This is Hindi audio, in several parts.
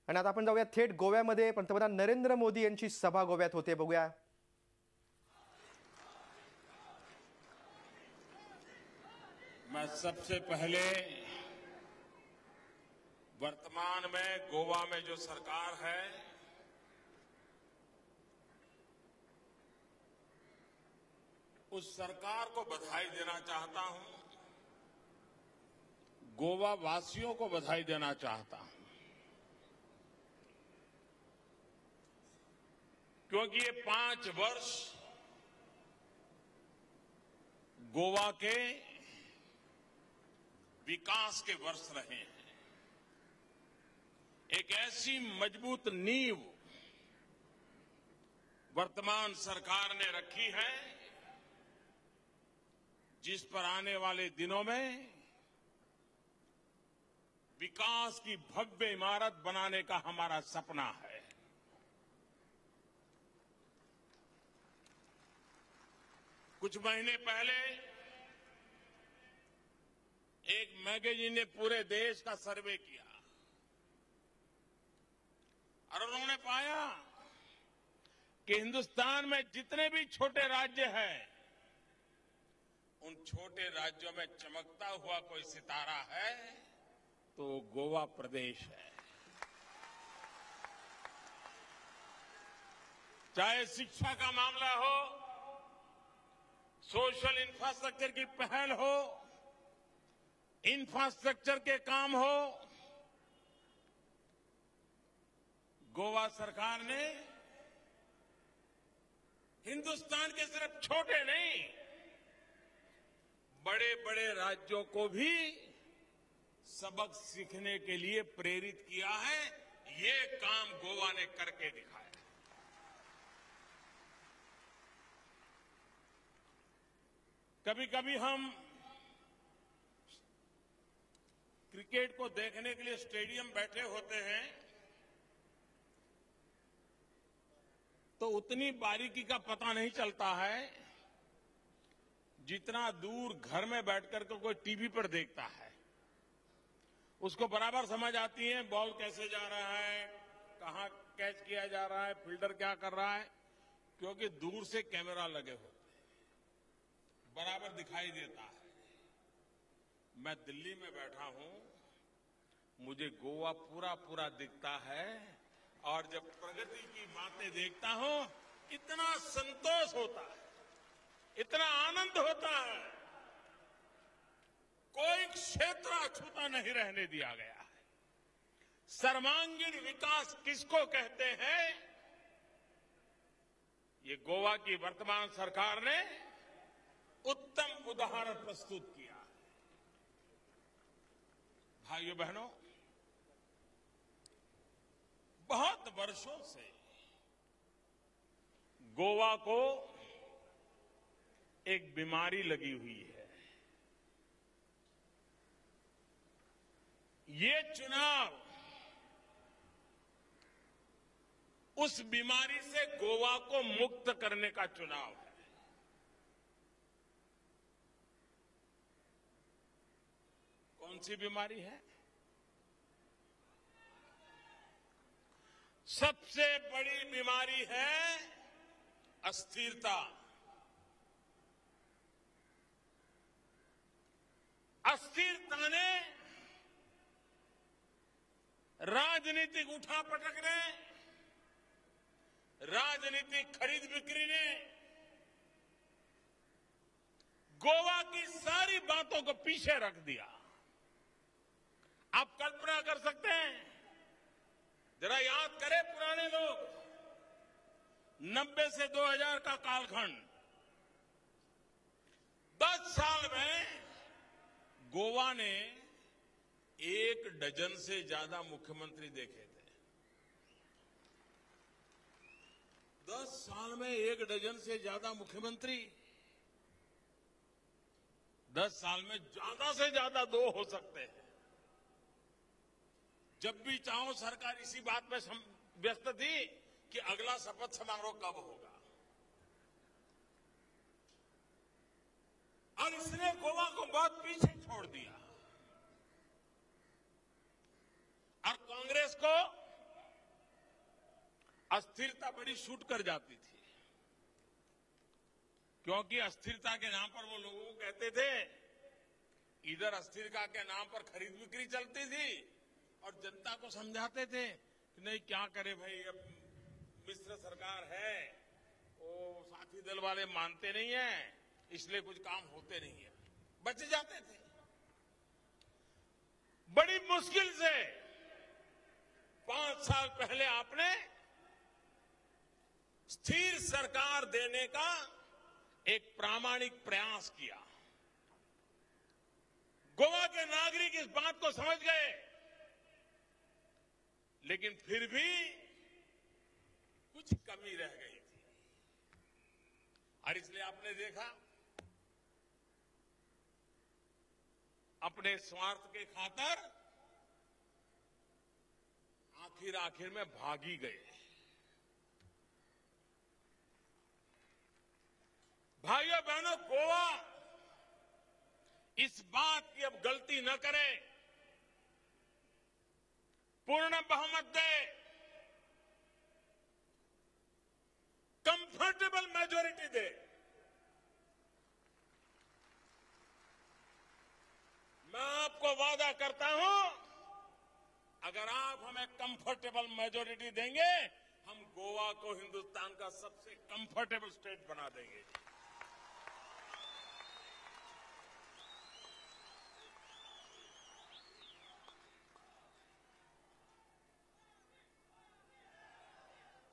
आणि आता आपण जाऊया थेट गोव्यामध्ये. पंतप्रधान नरेंद्र मोदी यांची सभा गोव्यात होते, बघूया. मैं सबसे पहले वर्तमान में गोवा में जो सरकार है उस सरकार को बधाई देना चाहता हूं, गोवा वासियों को बधाई देना चाहता हूं, क्योंकि ये 5 वर्ष गोवा के विकास के वर्ष रहे हैं. एक ऐसी मजबूत नींव वर्तमान सरकार ने रखी है जिस पर आने वाले दिनों में विकास की भव्य इमारत बनाने का हमारा सपना है. कुछ महीने पहले एक मैगजीन ने पूरे देश का सर्वे किया और उन्होंने पाया कि हिंदुस्तान में जितने भी छोटे राज्य हैं, उन छोटे राज्यों में चमकता हुआ कोई सितारा है तो गोवा प्रदेश है. चाहे शिक्षा का मामला हो, सोशल इंफ्रास्ट्रक्चर की पहल हो, इंफ्रास्ट्रक्चर के काम हो, गोवा सरकार ने हिंदुस्तान के सिर्फ छोटे नहीं, बड़े बड़े राज्यों को भी सबक सीखने के लिए प्रेरित किया है. ये काम गोवा ने करके दिखाया. कभी कभी हम क्रिकेट को देखने के लिए स्टेडियम बैठे होते हैं तो उतनी बारीकी का पता नहीं चलता है जितना दूर घर में बैठकर के कोई टीवी पर देखता है. उसको बराबर समझ आती है बॉल कैसे जा रहा है, कहां कैच किया जा रहा है, फील्डर क्या कर रहा है, क्योंकि दूर से कैमरा लगे होते हैं, बराबर दिखाई देता है. मैं दिल्ली में बैठा हूं, मुझे गोवा पूरा पूरा दिखता है और जब प्रगति की बातें देखता हूं इतना संतोष होता है, इतना आनंद होता है. कोई क्षेत्र अछूता नहीं रहने दिया गया है. सर्वांगीण विकास किसको कहते हैं, ये गोवा की वर्तमान सरकार ने उत्तम उदाहरण प्रस्तुत किया है. भाइयों बहनों, बहुत वर्षों से गोवा को एक बीमारी लगी हुई है. ये चुनाव उस बीमारी से गोवा को मुक्त करने का चुनाव है. कौन सी बीमारी है? सबसे बड़ी बीमारी है अस्थिरता. अस्थिरता ने राजनीतिक उठापटक ने, राजनीतिक खरीद बिक्री ने गोवा की सारी बातों को पीछे रख दिया. आप कल्पना कर सकते हैं, जरा याद करें पुराने लोग, 90 से 2000 का कालखंड, 10 साल में गोवा ने 1 डजन से ज्यादा मुख्यमंत्री देखे थे. 10 साल में 1 डजन से ज्यादा मुख्यमंत्री. 10 साल में ज्यादा से ज्यादा 2 हो सकते हैं. जब भी चाहो सरकार इसी बात में व्यस्त थी कि अगला शपथ समारोह कब होगा. और इसने गोवा को बहुत पीछे छोड़ दिया और कांग्रेस को अस्थिरता बड़ी छूट कर जाती थी, क्योंकि अस्थिरता के नाम पर वो लोगों को कहते थे, इधर अस्थिरता के नाम पर खरीद बिक्री चलती थी और जनता को समझाते थे कि नहीं क्या करे भाई, अब मिश्र सरकार है, वो साथी दल वाले मानते नहीं है, इसलिए कुछ काम होते नहीं है, बच जाते थे। बड़ी मुश्किल से 5 साल पहले आपने स्थिर सरकार देने का एक प्रामाणिक प्रयास किया। गोवा के नागरिक इस बात को समझ गए, लेकिन फिर भी कुछ कमी रह गई थी, और इसलिए आपने देखा अपने स्वार्थ के खातिर आखिर में भागी गए। भाइयों बहनों, गोवा इस बात की अब गलती न करे, पूर्ण बहुमत दे, कंफर्टेबल मेजोरिटी दे। मैं आपको वादा करता हूं, अगर आप हमें कंफर्टेबल मेजोरिटी देंगे, हम गोवा को हिंदुस्तान का सबसे कंफर्टेबल स्टेट बना देंगे।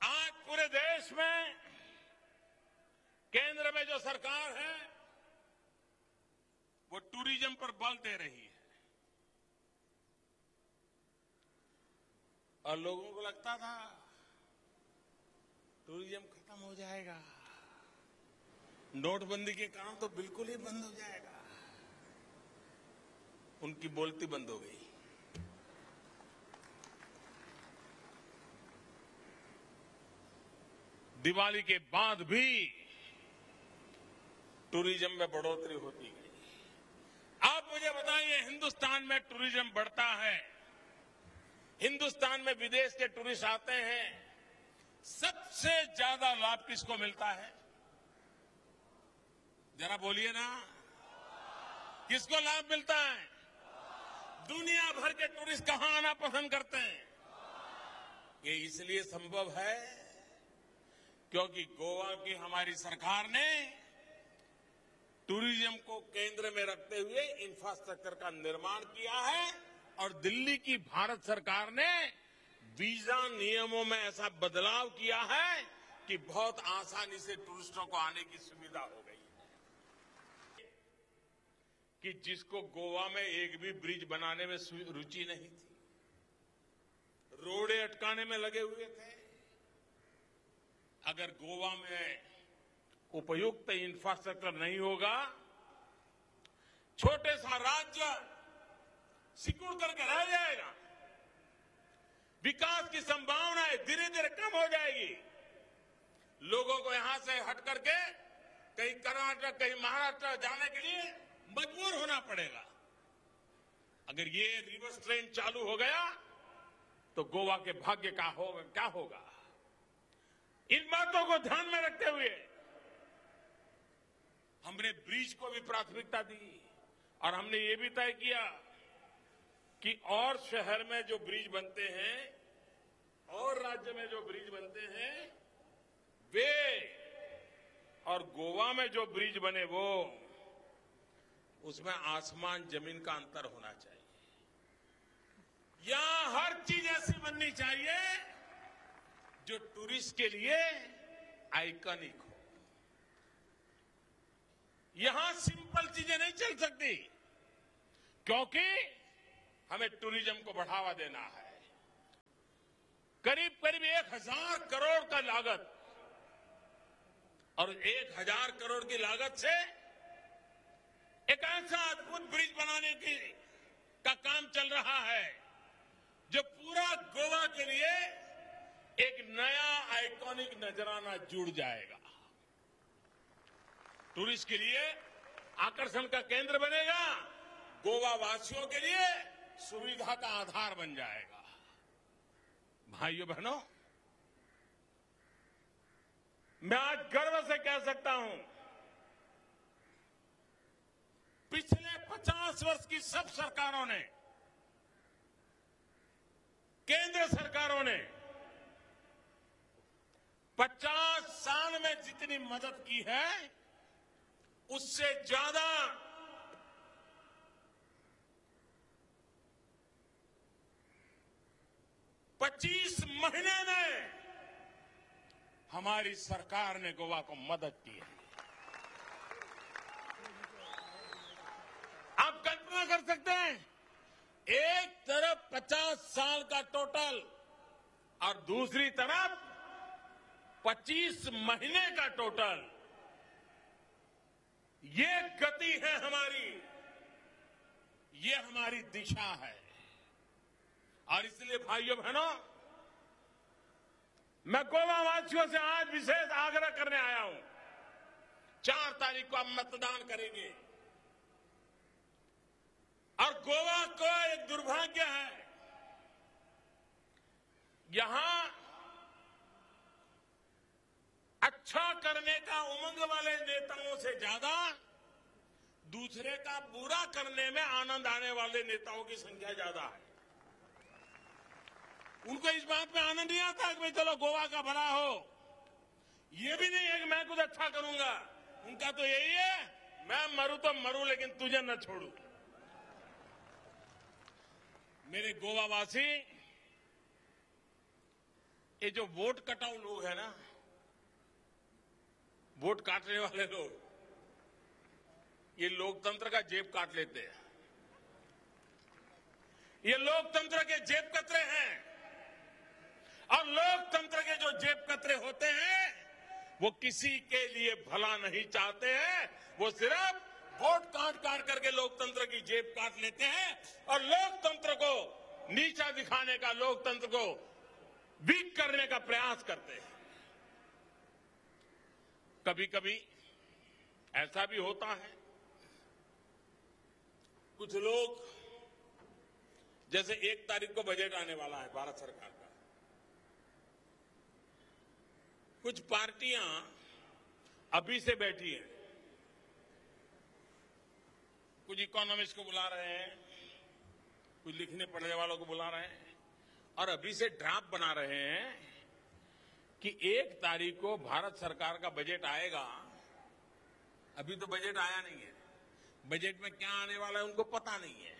आज पूरे देश में केंद्र में जो सरकार है, वो टूरिज्म पर बल दे रही है, और लोगों को लगता था टूरिज्म खत्म हो जाएगा, नोटबंदी के कारण तो बिल्कुल ही बंद हो जाएगा। उनकी बोलती बंद हो गई। दिवाली के बाद भी टूरिज्म में बढ़ोतरी होती गई। आप मुझे बताइए, हिंदुस्तान में टूरिज्म बढ़ता है, हिंदुस्तान में विदेश के टूरिस्ट आते हैं, सबसे ज्यादा लाभ किसको मिलता है? जरा बोलिए ना, किसको लाभ मिलता है? दुनिया भर के टूरिस्ट कहां आना पसंद करते हैं? ये इसलिए संभव है क्योंकि गोवा की हमारी सरकार ने टूरिज्म को केंद्र में रखते हुए इंफ्रास्ट्रक्चर का निर्माण किया है, और दिल्ली की भारत सरकार ने वीजा नियमों में ऐसा बदलाव किया है कि बहुत आसानी से टूरिस्टों को आने की सुविधा हो गई है। कि जिसको गोवा में एक भी ब्रिज बनाने में रुचि नहीं थी, रोड़े अटकाने में लगे हुए थे, अगर गोवा में उपयुक्त इंफ्रास्ट्रक्चर नहीं होगा, छोटे सा राज्य सिकुड़ करके रह जाएगा, विकास की संभावनाएं धीरे धीरे कम हो जाएगी। लोगों को यहां से हट करके कहीं कर्नाटक, कहीं महाराष्ट्र जाने के लिए मजबूर होना पड़ेगा। अगर ये रिवर्स ट्रेन चालू हो गया तो गोवा के भाग्य का क्या होगा? इन बातों को ध्यान में रखते हुए हमने ब्रिज को भी प्राथमिकता दी, और हमने ये भी तय किया कि और शहर में जो ब्रिज बनते हैं और राज्य में जो ब्रिज बनते हैं वे, और गोवा में जो ब्रिज बने वो, उसमें आसमान जमीन का अंतर होना चाहिए। यहां हर चीज ऐसी बननी चाहिए जो टूरिस्ट के लिए आइकॉनिक हो। यहां सिंपल चीजें नहीं चल सकती, क्योंकि हमें टूरिज्म को बढ़ावा देना है। करीब करीब 1000 करोड़ का लागत, और 1000 करोड़ की लागत से एक ऐसा अद्भुत ब्रिज बनाने का काम चल रहा है जो पूरा गोवा के लिए एक नया आइकॉनिक नजराना जुड़ जाएगा। टूरिस्ट के लिए आकर्षण का केंद्र बनेगा, गोवा वासियों के लिए सुविधा का आधार बन जाएगा। भाइयों बहनों, मैं आज गर्व से कह सकता हूं, पिछले 50 वर्ष की सब सरकारों ने, केंद्र सरकारों ने 50 साल में जितनी मदद की है, उससे ज्यादा पच्चीस महीने में हमारी सरकार ने गोवा को मदद की है। आप कल्पना कर सकते हैं, एक तरफ 50 साल का टोटल और दूसरी तरफ 25 महीने का टोटल। ये गति है हमारी, ये हमारी दिशा है। और इसलिए भाइयों बहनों, मैं गोवा वासियों से आज विशेष आग्रह करने आया हूं। 4 तारीख को आप मतदान करेंगे और गोवा को एक दुर्भाग्य है, यहां अच्छा करने का उमंग वाले नेताओं से ज्यादा दूसरे का बुरा करने में आनंद आने वाले नेताओं की संख्या ज्यादा है। उनको इस बात में आनंद नहीं आता कि भाई चलो गोवा का भला हो, ये भी नहीं है कि मैं कुछ अच्छा करूंगा। उनका तो यही है, मैं मरूं तो मरूं लेकिन तुझे न छोड़ू। मेरे गोवा वासी, ये जो वोट कटाऊ लोग है ना, वोट काटने वाले लोग, ये लोकतंत्र का जेब काट लेते हैं। ये लोकतंत्र के जेब कतरे हैं, और लोकतंत्र के जो जेब कतरे होते हैं वो किसी के लिए भला नहीं चाहते हैं। वो सिर्फ वोट काट काट करके लोकतंत्र की जेब काट लेते हैं और लोकतंत्र को नीचा दिखाने का, लोकतंत्र को वीक करने का प्रयास करते हैं। कभी कभी ऐसा भी होता है, कुछ लोग, जैसे 1 तारीख को बजट आने वाला है भारत सरकार का, कुछ पार्टियां अभी से बैठी हैं, कुछ इकोनॉमिस्ट को बुला रहे हैं, कुछ लिखने पढ़ने वालों को बुला रहे हैं और अभी से ड्राफ्ट बना रहे हैं कि 1 तारीख को भारत सरकार का बजट आएगा। अभी तो बजट आया नहीं है, बजट में क्या आने वाला है उनको पता नहीं है,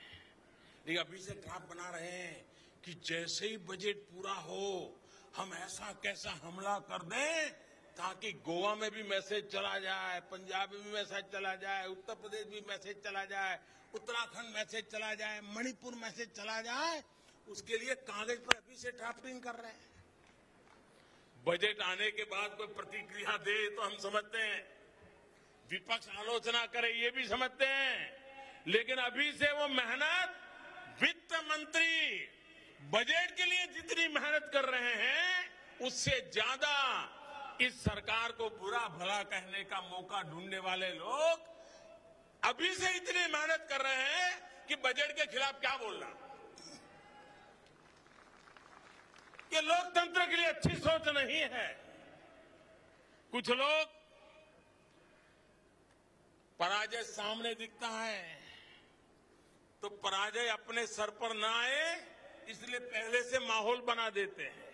लेकिन अभी से ड्राफ्ट बना रहे हैं कि जैसे ही बजट पूरा हो हम ऐसा कैसा हमला कर दें ताकि गोवा में भी मैसेज चला जाए, पंजाब में भी मैसेज चला जाए, उत्तर प्रदेश भी मैसेज चला जाए, उत्तराखंड मैसेज चला जाए, मणिपुर मैसेज चला जाए। उसके लिए कागज पर अभी से ड्राफ्टिंग कर रहे हैं। बजट आने के बाद कोई प्रतिक्रिया दे तो हम समझते हैं, विपक्ष आलोचना करे ये भी समझते हैं, लेकिन अभी से वो मेहनत, वित्त मंत्री बजट के लिए जितनी मेहनत कर रहे हैं उससे ज्यादा इस सरकार को बुरा भला कहने का मौका ढूंढने वाले लोग अभी से इतनी मेहनत कर रहे हैं कि बजट के खिलाफ क्या बोलना। ये लोकतंत्र के लिए अच्छी सोच नहीं है। कुछ लोग, पराजय सामने दिखता है तो पराजय अपने सर पर ना आए इसलिए पहले से माहौल बना देते हैं।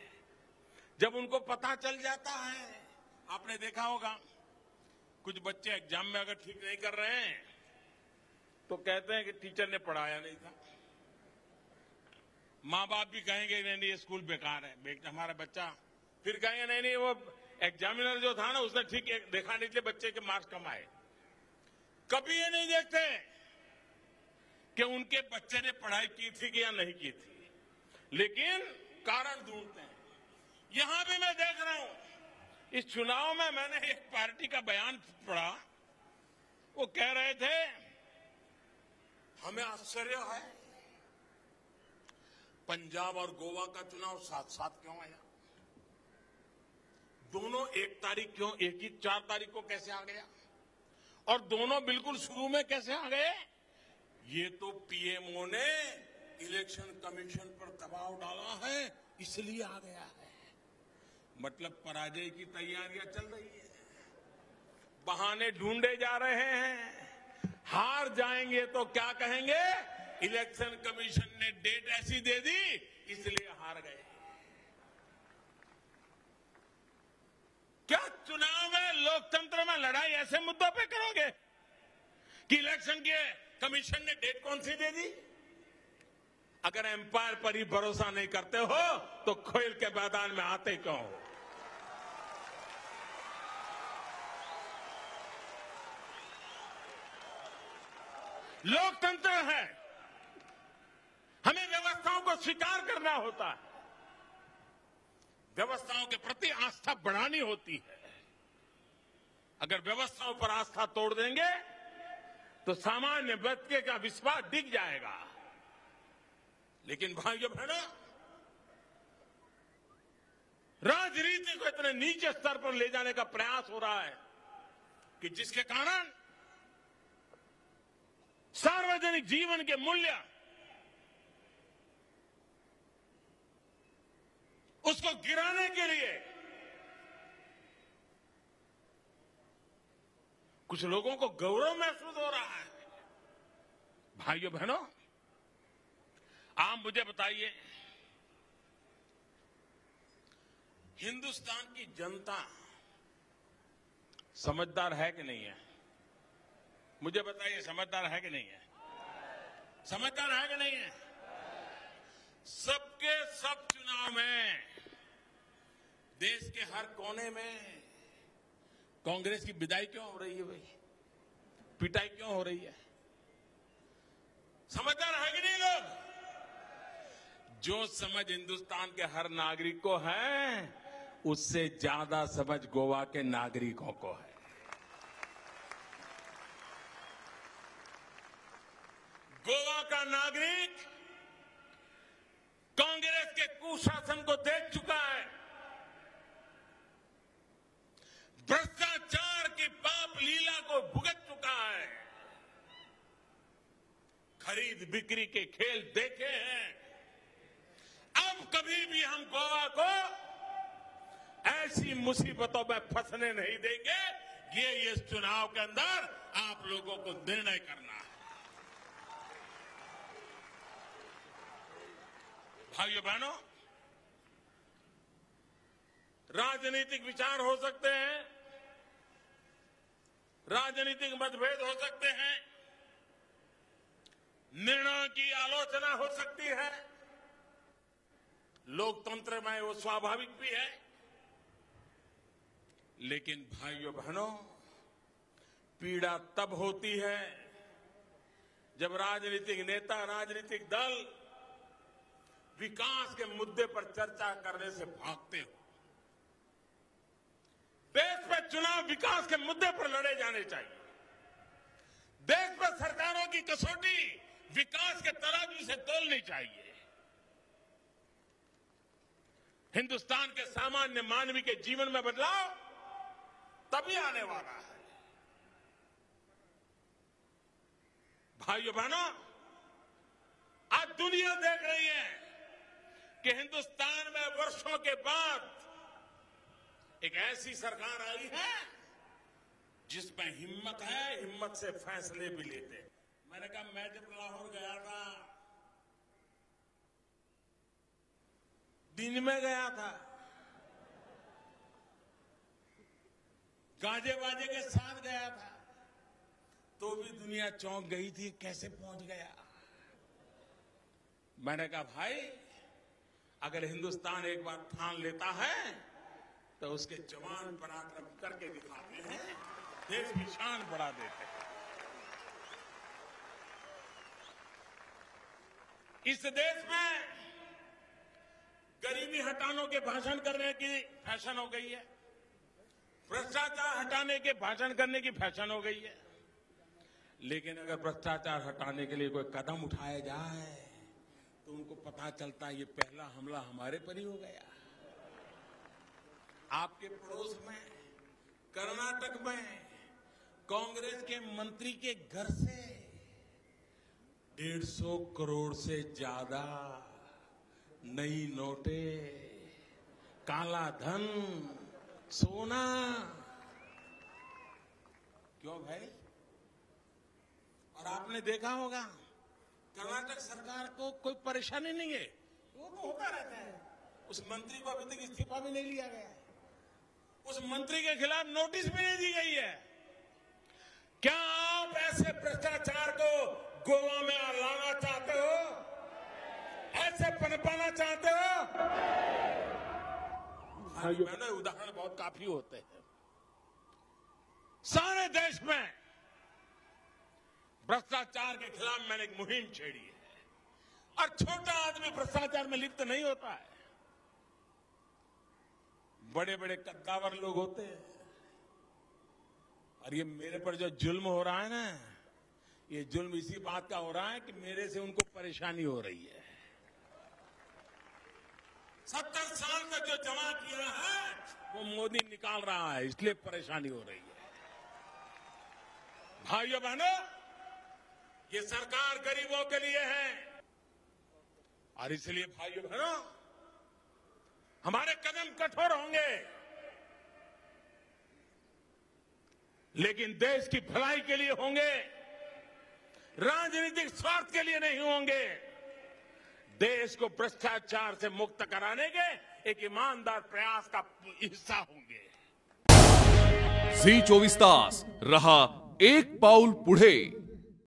जब उनको पता चल जाता है, आपने देखा होगा कुछ बच्चे एग्जाम में अगर ठीक नहीं कर रहे हैं तो कहते हैं कि टीचर ने पढ़ाया नहीं था। माँ बाप भी कहेंगे नहीं नहीं ये स्कूल बेकार है, हमारा बच्चा, फिर कहेंगे नहीं नहीं वो एग्जामिनर जो था ना उसने ठीक देखा नहीं इसलिए बच्चे के मार्क्स कम आए। कभी ये नहीं देखते कि उनके बच्चे ने पढ़ाई की थी कि या नहीं की थी, लेकिन कारण ढूंढते हैं। यहां भी मैं देख रहा हूं, इस चुनाव में मैंने एक पार्टी का बयान पढ़ा, वो कह रहे थे हमें आश्चर्य है पंजाब और गोवा का चुनाव साथ साथ क्यों आया, दोनों 1 तारीख क्यों, एक ही 4 तारीख को कैसे आ गया, और दोनों बिल्कुल शुरू में कैसे आ गए। ये तो पीएमओ ने इलेक्शन कमीशन पर दबाव डाला है इसलिए आ गया है। मतलब पराजय की तैयारियां चल रही है, बहाने ढूंढे जा रहे हैं। हार जाएंगे तो क्या कहेंगे, इलेक्शन कमीशन ने डेट ऐसी दे दी इसलिए हार गए। क्या चुनाव में, लोकतंत्र में लड़ाई ऐसे मुद्दों पे करोगे कि इलेक्शन के कमीशन ने डेट कौन सी दे दी? अगर एम्पायर पर ही भरोसा नहीं करते हो तो खेल के मैदान में आते क्यों हो? लोकतंत्र है, हमें व्यवस्थाओं को स्वीकार करना होता है, व्यवस्थाओं के प्रति आस्था बढ़ानी होती है। अगर व्यवस्थाओं पर आस्था तोड़ देंगे तो सामान्य व्यक्ति का विश्वास डिग जाएगा। लेकिन भाइयों बहनों, राजनीति को इतने नीचे स्तर पर ले जाने का प्रयास हो रहा है कि जिसके कारण सार्वजनिक जीवन के मूल्य, उसको गिराने के लिए कुछ लोगों को गौरव महसूस हो रहा है। भाइयों बहनों, आप मुझे बताइए, हिंदुस्तान की जनता समझदार है कि नहीं है? मुझे बताइए, समझदार है कि नहीं है? समझदार है कि नहीं है? सबके सब चुनाव में देश के हर कोने में कांग्रेस की विदाई क्यों हो रही है भाई? पिटाई क्यों हो रही है? समझदार है कि नहीं लोग? जो समझ हिंदुस्तान के हर नागरिक को है, उससे ज्यादा समझ गोवा के नागरिकों को है। गोवा का नागरिक कांग्रेस के कुशासन को देख चुका है, भ्रष्टाचार की पाप लीला को भुगत चुका है, खरीद बिक्री के खेल देखे हैं। अब कभी भी हम गोवा को ऐसी मुसीबतों में फंसने नहीं देंगे। ये इस चुनाव के अंदर आप लोगों को निर्णय करना है। भाइयों बहनों, राजनीतिक विचार हो सकते हैं, राजनीतिक मतभेद हो सकते हैं, निर्णयों की आलोचना हो सकती है, लोकतंत्र में वो स्वाभाविक भी है। लेकिन भाइयों बहनों, पीड़ा तब होती है जब राजनीतिक नेता, राजनीतिक दल विकास के मुद्दे पर चर्चा करने से भागते हो। देश में चुनाव विकास के मुद्दे पर लड़े जाने चाहिए। देश में सरकारों की कसौटी विकास के तराजू से तोलनी चाहिए। हिंदुस्तान के सामान्य मानवी के जीवन में बदलाव तभी आने वाला है। भाइयों बहनों, आज दुनिया देख रही है कि हिंदुस्तान में वर्षों के बाद एक ऐसी सरकार आई है जिसमें हिम्मत है, हिम्मत से फैसले भी लेते। मैंने कहा, मैं जब लाहौर गया था, दिन में गया था, गाजे बाजे के साथ गया था, तो भी दुनिया चौंक गई थी, कैसे पहुंच गया। मैंने कहा, भाई अगर हिंदुस्तान एक बार ठान लेता है तो उसके जवान पराक्रम करके दिखाते हैं, देश की शान बढ़ा देते हैं। इस देश में गरीबी हटाने के भाषण करने की फैशन हो गई है, भ्रष्टाचार हटाने के भाषण करने की फैशन हो गई है। लेकिन अगर भ्रष्टाचार हटाने के लिए कोई कदम उठाया जाए तो उनको पता चलता है ये पहला हमला हमारे पर ही हो गया। आपके पड़ोस में कर्नाटक में कांग्रेस के मंत्री के घर से 150 करोड़ से ज्यादा नई नोटें काला धन, सोना। क्यों भाई? और आपने देखा होगा कर्नाटक सरकार को कोई परेशानी नहीं है, वो तो होता रहता है। उस मंत्री को अभी तक इस्तीफा भी नहीं लिया गया, उस मंत्री के खिलाफ नोटिस भी नहीं दी गई है। क्या आप ऐसे भ्रष्टाचार को गोवा में लाना चाहते हो? ऐसे पनपाना चाहते हो? मैंने उदाहरण बहुत काफी होते हैं। सारे देश में भ्रष्टाचार के खिलाफ मैंने एक मुहिम छेड़ी है, और छोटा आदमी भ्रष्टाचार में लिप्त नहीं होता है। बड़े बड़े कद्दावर लोग होते हैं, और ये मेरे पर जो जुल्म हो रहा है ना, ये जुल्म इसी बात का हो रहा है कि मेरे से उनको परेशानी हो रही है। 70 साल तक जो जमा किया है वो मोदी निकाल रहा है, इसलिए परेशानी हो रही है। भाइयों बहनों, ये सरकार गरीबों के लिए है, और इसलिए भाइयों बहनों हमारे कदम कठोर होंगे, लेकिन देश की भलाई के लिए होंगे, राजनीतिक स्वार्थ के लिए नहीं होंगे। देश को भ्रष्टाचार से मुक्त कराने के एक ईमानदार प्रयास का हिस्सा होंगे। झी 24 तास रहा एक पाऊल पुढे।